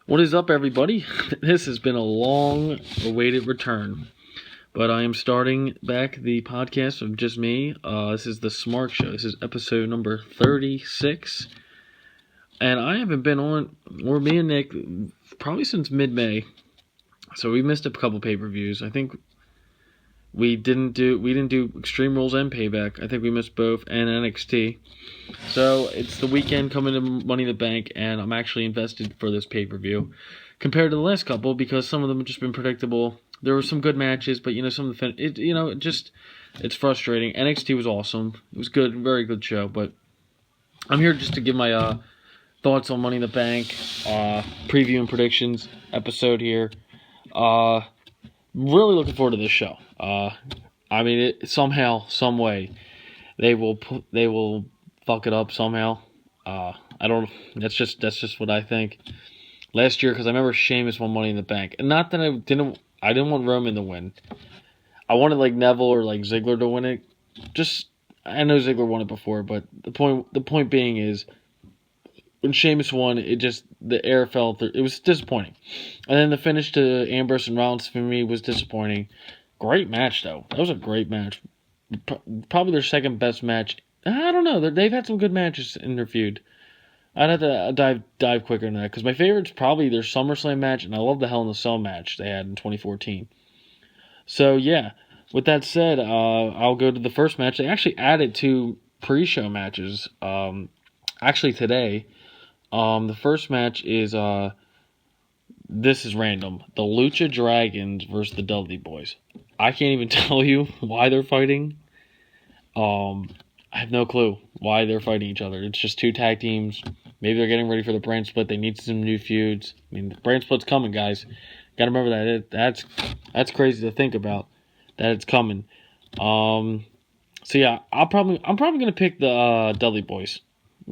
What is up, everybody? This has been a long-awaited return, but I am starting back the podcast of just me. This is the Smark Show. This is episode number 36, and I haven't been on, or me and Nick, probably since mid-May. So we missed a couple pay-per-views. I think we didn't do Extreme Rules and Payback. I think we missed both, and NXT. So it's the weekend coming to Money in the Bank, and I'm actually invested for this pay-per-view compared to the last couple because some of them have just been predictable. There were some good matches, but some of the it's frustrating. NXT was awesome. It was good, very good show. But I'm here just to give my thoughts on Money in the Bank, preview and predictions episode here. Really looking forward to this show. Somehow, some way, they will fuck it up somehow. I don't. That's just what I think. Last year, because I remember Sheamus won Money in the Bank, and not that I didn't want Roman to win. I wanted like Neville or like Ziggler to win it. I know Ziggler won it before, but the point being is when Sheamus won, the air fell through. It was disappointing, and then the finish to Ambrose and Rollins for me was disappointing. Great match though. That was a great match. Probably their second best match. I don't know. They've had some good matches in their feud. I'd have to dive quicker than that because my favorite's probably their SummerSlam match, and I love the Hell in a Cell match they had in 2014. So yeah, with that said, I'll go to the first match. They actually added 2 pre-show matches. Actually today, the first match is this is random. The Lucha Dragons versus the Dudley Boys. I can't even tell you why they're fighting. I have no clue why they're fighting each other. It's just 2 tag teams. Maybe they're getting ready for the brand split. They need some new feuds. I mean, the brand split's coming, guys. Got to remember that. That's crazy to think about that it's coming. So yeah, I'm probably gonna pick the Dudley Boys.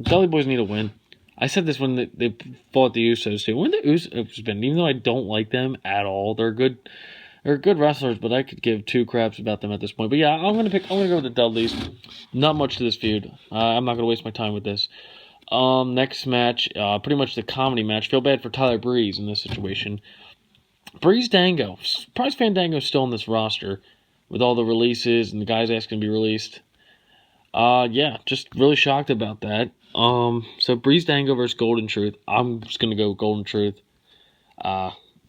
Dudley Boys need a win. I said this when they fought the Usos too. When the Usos been, even though I don't like them at all, they're good. They're good wrestlers, but I could give 2 craps about them at this point. But yeah, I'm gonna go with the Dudleys. Not much to this feud. I'm not gonna waste my time with this. Next match, pretty much the comedy match. Feel bad for Tyler Breeze in this situation. Breeze Dango. Surprise Fandango's still on this roster with all the releases and the guys asking to be released. Yeah, just really shocked about that. So Breeze Dango versus Golden Truth. I'm just gonna go Golden Truth.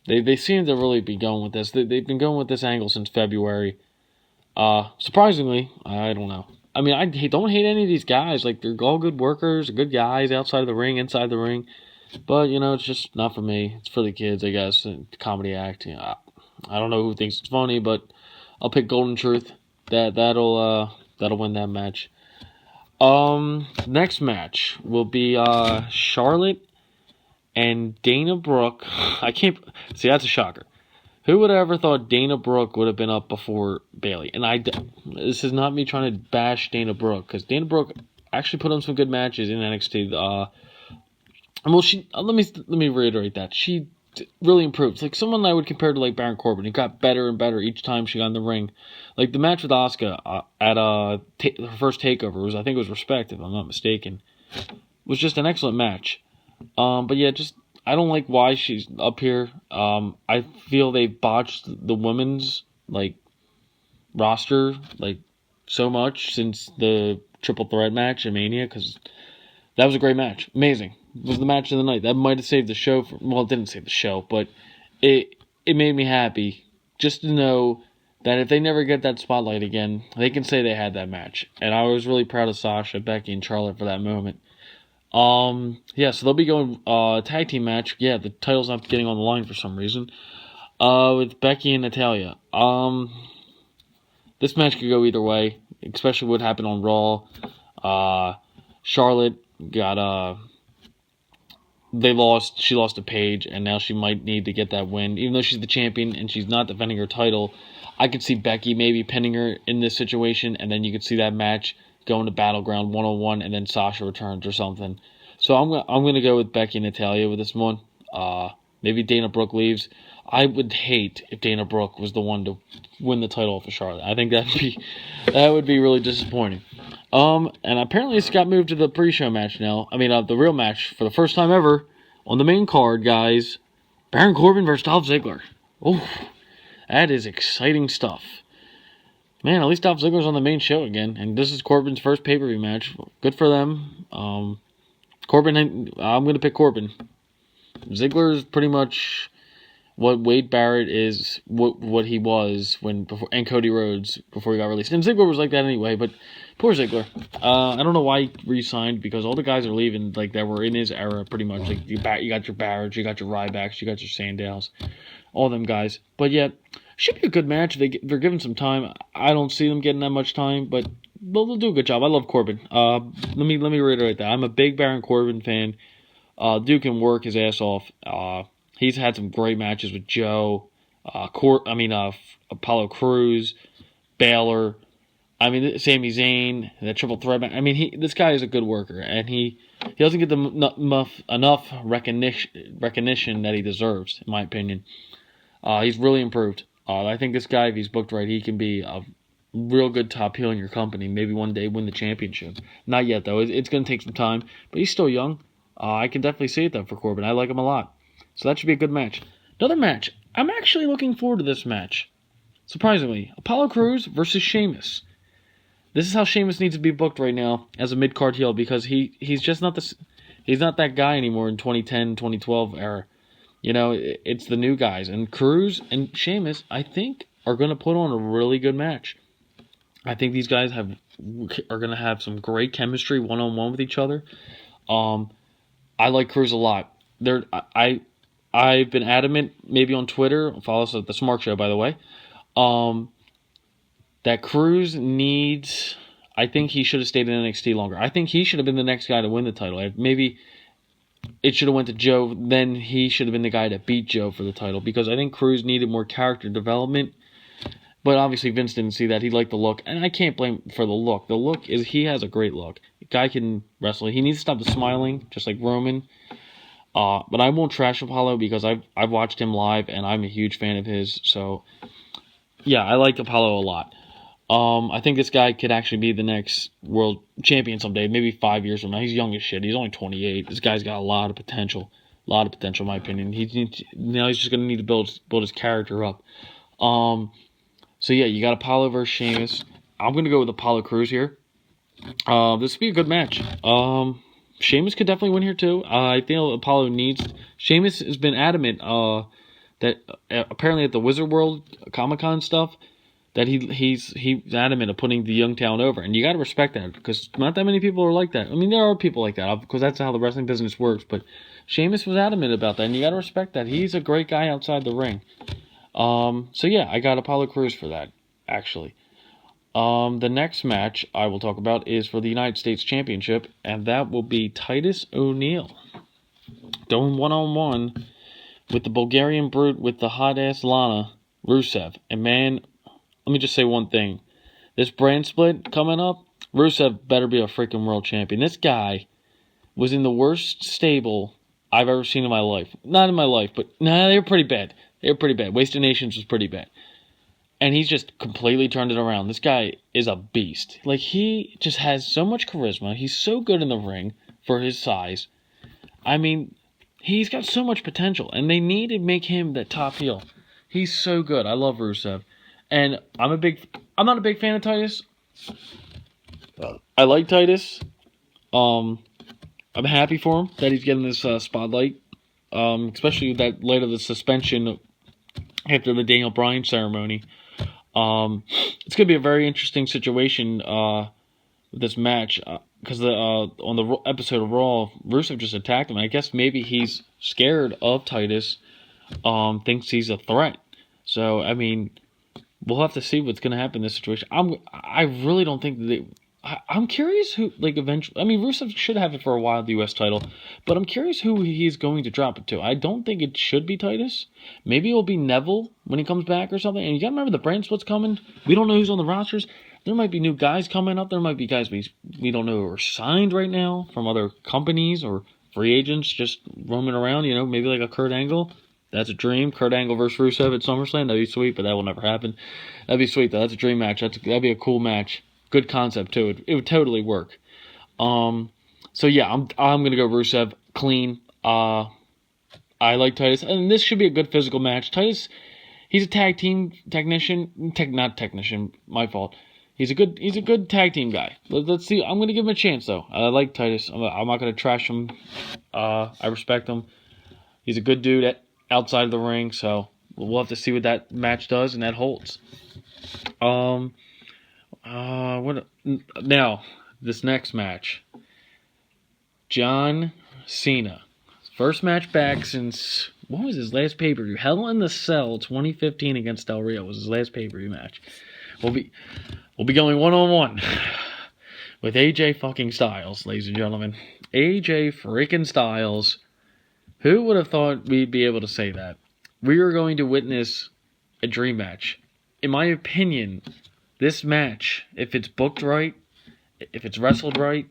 They seem to really be going with this. They've been going with this angle since February. Surprisingly, I don't know. I mean, I don't hate any of these guys. Like, they're all good workers, good guys outside of the ring, inside the ring. But, it's just not for me. It's for the kids, I guess. Comedy act. I don't know who thinks it's funny, but I'll pick Golden Truth. That'll win that match. Next match will be Charlotte and Dana Brooke. I can't see. That's a shocker. Who would have ever thought Dana Brooke would have been up before Bayley? And this is not me trying to bash Dana Brooke because Dana Brooke actually put on some good matches in NXT. Let me reiterate that she really improved. It's like someone I would compare to like Baron Corbin. He got better and better each time she got in the ring. Like the match with Asuka at her first takeover I think it was Respect, if I'm not mistaken. Was just an excellent match. But yeah, I don't like why she's up here. I feel they botched the women's roster so much since the triple threat match in Mania because that was a great match. Amazing. It was the match of the night. That might have saved the show. It didn't save the show, but it made me happy just to know that if they never get that spotlight again, they can say they had that match. And I was really proud of Sasha, Becky, and Charlotte for that moment. Yeah, so they'll be going tag team match. Yeah, the title's not getting on the line for some reason. With Becky and Natalya. This match could go either way, especially what happened on Raw. Charlotte got she lost to Paige, and now she might need to get that win. Even though she's the champion and she's not defending her title, I could see Becky maybe pinning her in this situation, and then you could see that match going to Battleground 101, and then Sasha returns or something. So I'm gonna go with Becky and Natalya with this one. Maybe Dana Brooke leaves. I would hate if Dana Brooke was the one to win the title for Charlotte. I think that would be really disappointing. And apparently it's got moved to the pre-show match now. I mean, the real match for the first time ever on the main card, guys. Baron Corbin versus Dolph Ziggler. Oh, that is exciting stuff. Man, at least Dolph Ziggler's on the main show again, and this is Corbin's first pay-per-view match. Good for them. Corbin, I'm going to pick Corbin. Ziggler is pretty much what Wade Barrett is, what he was and Cody Rhodes before he got released. And Ziggler was like that anyway, but poor Ziggler. I don't know why he re-signed, because all the guys are leaving like that were in his era pretty much. Like you got your Barretts, you got your Rybacks, you got your Sandals, all them guys. But yet, should be a good match. They're given some time. I don't see them getting that much time, but they'll do a good job. I love Corbin. Let me reiterate that. I'm a big Baron Corbin fan. Dude can work his ass off. He's had some great matches with Joe, Apollo Crews, Baylor. I mean, Sami Zayn, that triple threat match. I mean, this guy is a good worker, and he doesn't get enough recognition that he deserves, in my opinion. He's really improved. I think this guy, if he's booked right, he can be a real good top heel in your company. Maybe one day win the championship. Not yet, though. It's going to take some time, but he's still young. I can definitely see it, though, for Corbin. I like him a lot. So that should be a good match. Another match. I'm actually looking forward to this match. Surprisingly, Apollo Crews versus Sheamus. This is how Sheamus needs to be booked right now as a mid-card heel, because he's just not he's not that guy anymore in 2010, 2012 era. You know, it's the new guys. And Crews and Sheamus, I think, are going to put on a really good match. I think these guys are going to have some great chemistry one-on-one with each other. I like Crews a lot. I've been adamant, maybe on Twitter, follow us at the Smark Show, by the way, that Crews needs, I think he should have stayed in NXT longer. I think he should have been the next guy to win the title. Maybe it should have went to Joe, then he should have been the guy to beat Joe for the title, because I think Crews needed more character development. But obviously Vince didn't see that. He liked the look, and I can't blame him for the look. The look is, he has a great look. The guy can wrestle. He needs to stop the smiling, just like Roman. But I won't trash Apollo, because I've watched him live, and I'm a huge fan of his. So, yeah, I like Apollo a lot. I think this guy could actually be the next world champion someday, maybe 5 years from now. He's young as shit. He's only 28. This guy's got a lot of potential. A lot of potential, in my opinion. Now he's just going to need to build his character up. So, yeah, you got Apollo versus Sheamus. I'm going to go with Apollo Crews here. This would be a good match. Sheamus could definitely win here, too. I think Apollo needs... Sheamus has been adamant that apparently at the Wizard World Comic-Con stuff, that he's adamant of putting the Youngstown over. And you got to respect that, because not that many people are like that. I mean, there are people like that, because that's how the wrestling business works. But Sheamus was adamant about that, and you got to respect that. He's a great guy outside the ring. So, yeah, I got Apollo Crews for that, actually. The next match I will talk about is for the United States Championship, and that will be Titus O'Neil going one-on-one with the Bulgarian Brute with the hot-ass Lana Rusev. And, man, let me just say one thing. This brand split coming up, Rusev better be a freaking world champion. This guy was in the worst stable I've ever seen in my life. Not in my life, but they were pretty bad. Wasted Nations was pretty bad. And he's just completely turned it around. This guy is a beast. Like, he just has so much charisma. He's so good in the ring for his size. I mean, he's got so much potential. And they need to make him the top heel. He's so good. I love Rusev. And I'm not a big fan of Titus. I like Titus. I'm happy for him that he's getting this spotlight. Especially that later the suspension after the Daniel Bryan ceremony. It's going to be a very interesting situation with this match, because on the episode of Raw, Rusev just attacked him. I guess maybe he's scared of Titus, thinks he's a threat. So, I mean, we'll have to see what's going to happen in this situation. I really don't think that I'm curious who, like, eventually... I mean, Rusev should have it for a while, the U.S. title. But I'm curious who he's going to drop it to. I don't think it should be Titus. Maybe it'll be Neville when he comes back or something. And you got to remember the brand split's coming. We don't know who's on the rosters. There might be new guys coming up. There might be guys we don't know who are signed right now from other companies or free agents just roaming around. You know, maybe like a Kurt Angle. That's a dream. Kurt Angle versus Rusev at SummerSlam. That'd be sweet, but that will never happen. That'd be sweet, though. That's a dream match. That'd be a cool match. Good concept, too. It would totally work. So, yeah, I'm going to go Rusev clean. I I like Titus, and this should be a good physical match. Titus, he's a tag team technician, not technician, my fault. He's a good tag team guy. Let's see. I'm gonna give him a chance though. I like Titus. I'm not gonna trash him. I respect him. He's a good dude outside of the ring, so we'll have to see what that match does and that holds. What now? This next match, John Cena, first match back since what was his last pay-per-view? Hell in the Cell 2015 against Del Rio was his last pay-per-view match. We'll be going one-on-one with AJ fucking Styles, ladies and gentlemen. AJ freaking Styles. Who would have thought we'd be able to say that? We are going to witness a dream match. In my opinion, this match, if it's booked right, if it's wrestled right,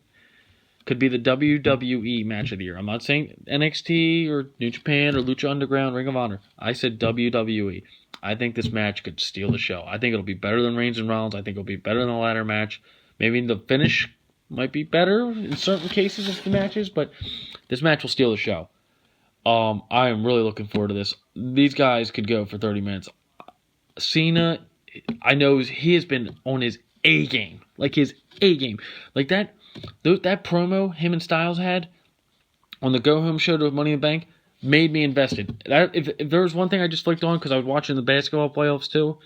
could be the WWE match of the year. I'm not saying NXT or New Japan or Lucha Underground, Ring of Honor. I said WWE. I think this match could steal the show. I think it'll be better than Reigns and Rollins. I think it'll be better than the ladder match. Maybe the finish might be better in certain cases of the matches, but this match will steal the show. I am really looking forward to this. These guys could go for 30 minutes. Cena, I know he has been on his A game. Like his A game. Like that promo him and Styles had on the Go Home show to Money in the Bank made me invested. If there was one thing I just flicked on because I was watching the basketball playoffs too,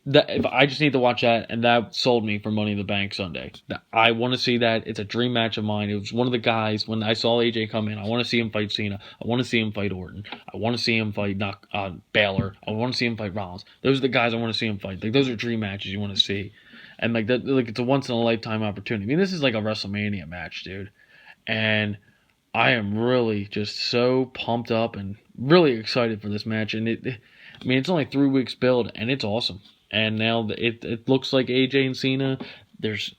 if I just need to watch that, and that sold me for Money in the Bank Sunday. I want to see that. It's a dream match of mine. It was one of the guys when I saw AJ come in. I want to see him fight Cena. I want to see him fight Orton. I want to see him fight Baylor. I want to see him fight Rollins. Those are the guys I want to see him fight. Like those are dream matches you want to see, and like that, like it's a once in a lifetime opportunity. I mean, this is like a WrestleMania match, dude, and I am really just so pumped up and really excited for this match. And it's only 3 weeks build, and it's awesome. And now it looks like AJ and Cena. There's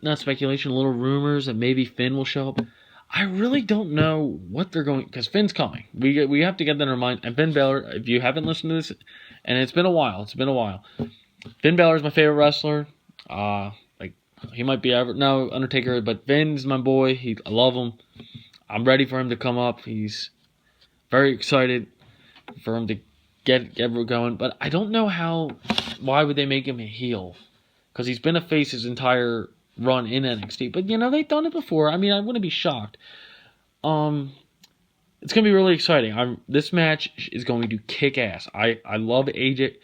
not speculation, little rumors that maybe Finn will show up. I really don't know what they're going, because Finn's coming. We have to get that in our mind. And Finn Balor, if you haven't listened to this, and it's been a while. Finn Balor is my favorite wrestler. Like he might be Undertaker, but Finn's my boy. I love him. I'm ready for him to come up. He's very excited for him to get going, but I don't know why would they make him a heel? Because he's been a face his entire run in NXT. But they've done it before. I mean, I wouldn't be shocked. It's gonna be really exciting. This match is going to kick ass. I love AJ.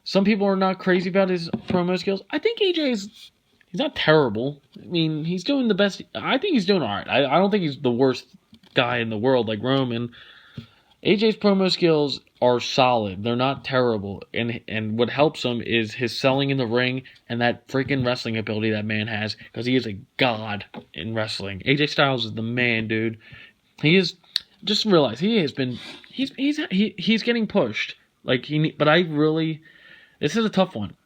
Some people are not crazy about his promo skills. I think he's not terrible. I mean, he's doing the best. I think he's doing all right. I don't think he's the worst guy in the world like Roman. AJ's promo skills are solid. They're not terrible. And what helps him is his selling in the ring and that freaking wrestling ability that man has, because he is a god in wrestling. AJ Styles is the man, dude. He is. Just realize he has been. He's getting pushed. But I really. This is a tough one.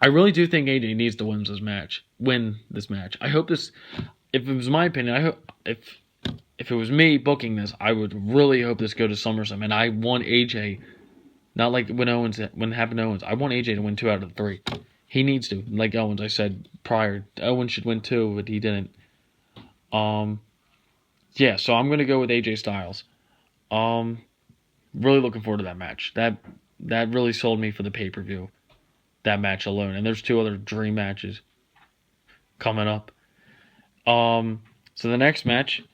I really do think AJ needs to win this match. I hope this. If it was my opinion, I hope if it was me booking this, I would really hope this go to SummerSlam, and I want AJ, not like when it happened to Owens. I want AJ to win 2 out of the 3. He needs to, like Owens. I said prior, Owens should win 2, but he didn't. Yeah. So I'm gonna go with AJ Styles. Really looking forward to that match. That really sold me for the pay-per-view. That match alone, and there's 2 other dream matches coming up. So the next match.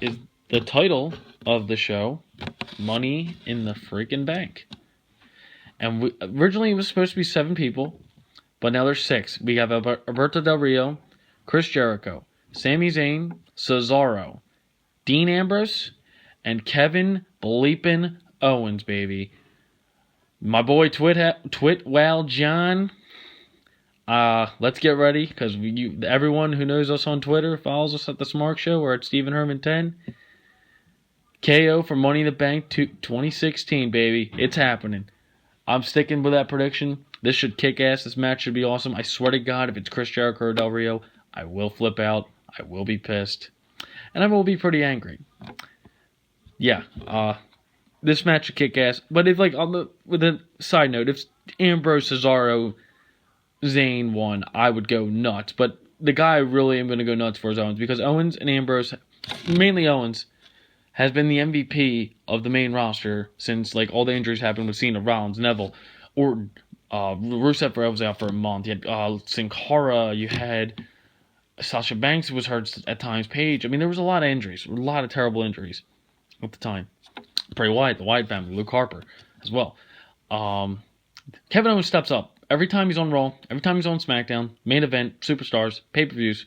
Is the title of the show Money in the Freaking Bank. And originally it was supposed to be 7 people, but now there's 6. We have Alberto Del Rio, Chris Jericho, Sami Zayn, Cesaro, Dean Ambrose, and Kevin Bleepin' Owens, baby. My boy Twitwell John. Let's get ready, because everyone who knows us on Twitter follows us at the Smark Show or at Stephen Herman 10. KO for Money in the Bank 2016, baby. It's happening. I'm sticking with that prediction. This should kick ass. This match should be awesome. I swear to God, if it's Chris Jericho or Del Rio, I will flip out. I will be pissed. And I will be pretty angry. Yeah, this match should kick ass. But if, with a side note, if Ambrose, Cesaro, Zayn won, I would go nuts. But the guy I really am going to go nuts for is Owens, because Owens and Ambrose, mainly Owens, has been the MVP of the main roster since like all the injuries happened with Cena, Rollins, Neville, Orton. Rusev was out for a month. You had Sin Cara. You had Sasha Banks was hurt at times. Paige. I mean, there was a lot of injuries, a lot of terrible injuries at the time. Bray Wyatt, the Wyatt family, Luke Harper as well. Kevin Owens steps up every time he's on Raw, every time he's on SmackDown, main event, superstars, pay-per-views.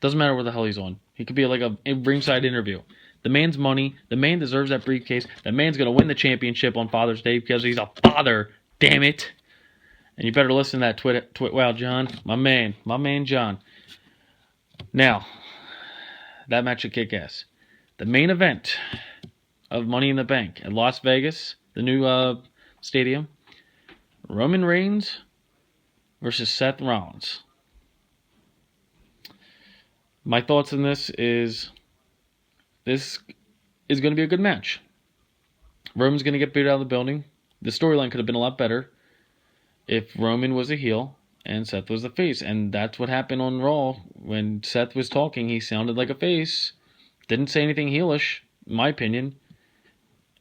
Doesn't matter where the hell he's on. He could be like a ringside interview. The man's money. The man deserves that briefcase. The man's gonna win the championship on Father's Day because he's a father. Damn it! And you better listen to that twit. Wow, John, my man, John. Now, that match should kick ass. The main event of Money in the Bank at Las Vegas, the new stadium. Roman Reigns versus Seth Rollins. My thoughts on this is going to be a good match. Roman's going to get booted out of the building. The storyline could have been a lot better if Roman was a heel and Seth was the face. And that's what happened on Raw. When Seth was talking, he sounded like a face. Didn't say anything heelish, in my opinion.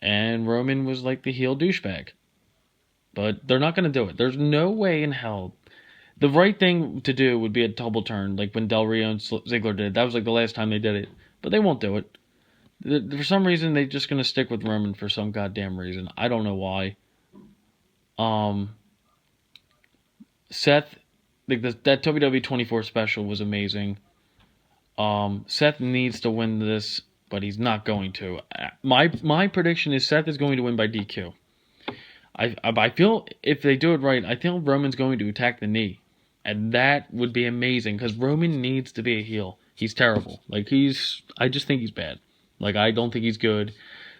And Roman was like the heel douchebag. But they're not going to do it. There's no way in hell. The right thing to do would be a double turn, like when Del Rio and Ziggler did. That was like the last time they did it. But they won't do it. For some reason, they're just going to stick with Roman for some goddamn reason. I don't know why. Seth, like that WWE 24 special was amazing. Seth needs to win this, but he's not going to. My prediction is Seth is going to win by DQ. I feel if they do it right, I think Roman's going to attack the knee. And that would be amazing, because Roman needs to be a heel. He's terrible. I just think he's bad. Like, I don't think he's good.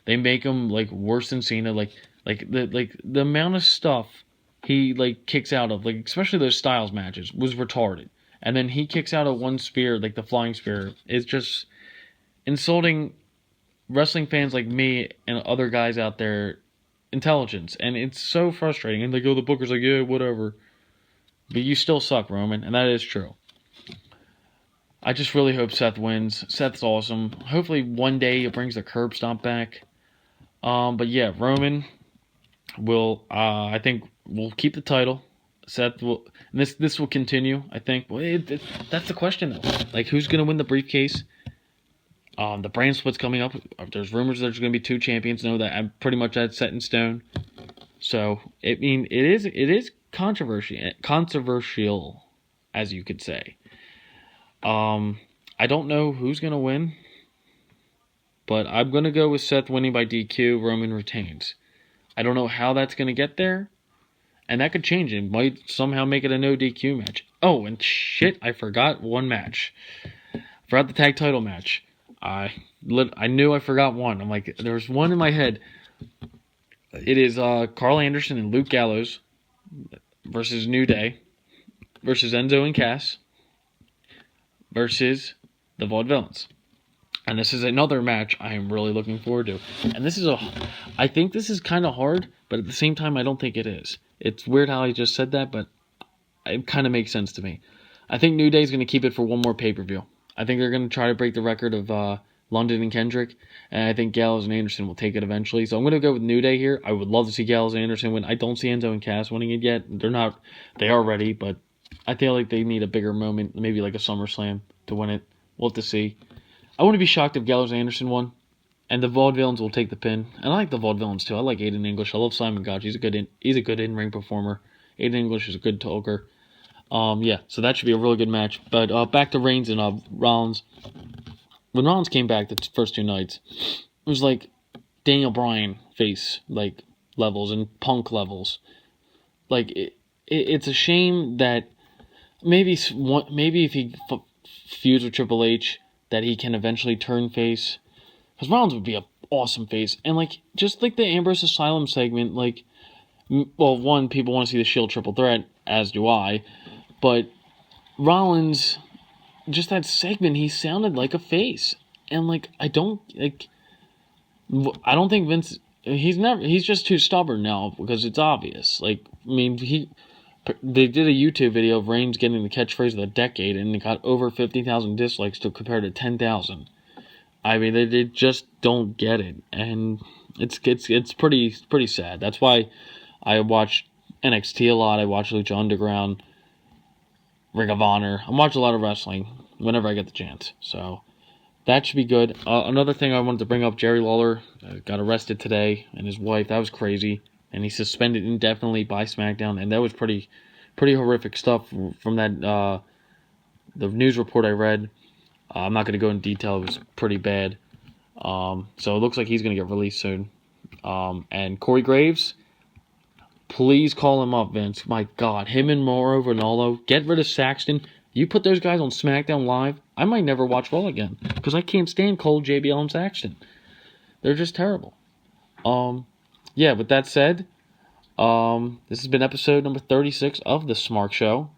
They make him, like, worse than Cena. The amount of stuff he, like, kicks out of, like, especially those Styles matches, was retarded. And then he kicks out of one spear, like the flying spear. It's just insulting wrestling fans like me and other guys out there intelligence. And it's so frustrating. And they go, the Booker's like, yeah, whatever. But you still suck, Roman, and that is true. I just really hope Seth wins. Seth's awesome. Hopefully one day he brings the curb stomp back. But yeah, Roman will, I think, will keep the title. Seth will, and this will continue, I think. Well, that's the question, though. Like, who's going to win the briefcase? The brand split's coming up. There's rumors there's going to be 2 champions. Know that I'm pretty much that's set in stone. So, I mean, it is controversial, as you could say. I don't know who's going to win, but I'm going to go with Seth winning by DQ, Roman retains. I don't know how that's going to get there, and that could change. It might somehow make it a no DQ match. Oh, and shit, I forgot one match. Forgot the tag title match. I knew I forgot one. I'm like, there was one in my head. It is Carl Anderson and Luke Gallows versus New Day versus Enzo and Cass versus the Vaudevillains. And this is another match I am really looking forward to. And I think this is kind of hard, but at the same time, I don't think it is. It's weird how I just said that, but it kind of makes sense to me. I think New Day is going to keep it for one more pay-per-view. I think they're going to try to break the record of London and Kendrick, and I think Gallows and Anderson will take it eventually. So I'm going to go with New Day here. I would love to see Gallows and Anderson win. I don't see Enzo and Cass winning it yet. They are ready, but I feel like they need a bigger moment, maybe like a SummerSlam to win it. We'll have to see. I wouldn't be shocked if Gallows and Anderson won, and the Vaudevillains will take the pin. And I like the Vaudevillains too. I like Aiden English. I love Simon Gotch. He's a good in-ring performer. Aiden English is a good talker. Yeah, so that should be a really good match. But back to Reigns and Rollins. When Rollins came back the first 2 nights, it was like Daniel Bryan face like levels and Punk levels. Like it's a shame that maybe if he feuds with Triple H, that he can eventually turn face. Because Rollins would be an awesome face. And, like, just like the Ambrose Asylum segment, like, well, one, people want to see the Shield triple threat, as do I. But Rollins, just that segment, he sounded like a face. And, like, I don't think Vince, he's just too stubborn now because it's obvious. Like, I mean, they did a YouTube video of Reigns getting the catchphrase of the decade, and it got over 50,000 dislikes to compare to 10,000 I mean, they just don't get it, and it's pretty sad. That's why I watch NXT a lot. I watch Lucha Underground, Ring of Honor. I watch a lot of wrestling whenever I get the chance. So that should be good. Another thing I wanted to bring up: Jerry Lawler got arrested today, and his wife. That was crazy, and he's suspended indefinitely by SmackDown, and that was pretty horrific stuff from that the news report I read. I'm not going to go in detail. It was pretty bad. So it looks like he's going to get released soon. And Corey Graves, please call him up, Vince. My God, him and Mauro Ranallo, get rid of Saxton. You put those guys on SmackDown Live, I might never watch Raw again because I can't stand Cole, JBL, and Saxton. They're just terrible. Yeah. With that said, this has been episode number 36 of the Smark Show.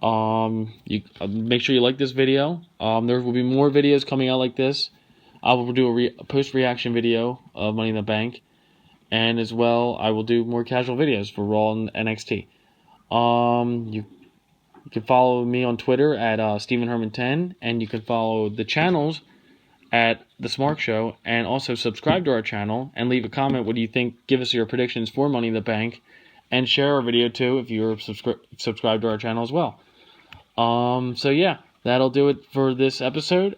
You make sure you like this video. There will be more videos coming out like this. I will do a post-reaction video of Money in the Bank, and as well, I will do more casual videos for Raw and NXT. You can follow me on Twitter at StephenHerman10, and you can follow the channels at The Smark Show, and also subscribe to our channel and leave a comment. What do you think? Give us your predictions for Money in the Bank, and share our video too if you're subscribed to our channel as well. So yeah, that'll do it for this episode.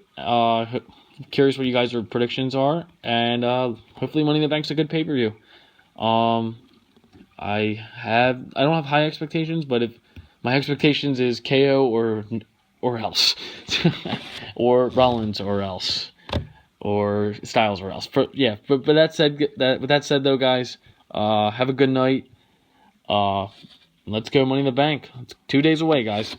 Curious what you guys' predictions are, and hopefully Money in the Bank's a good pay-per-view. I don't have high expectations, but if my expectations is KO or else, or Rollins or else, or Styles or else. But with that said though, guys, have a good night. Let's go Money in the Bank. It's 2 days away, guys.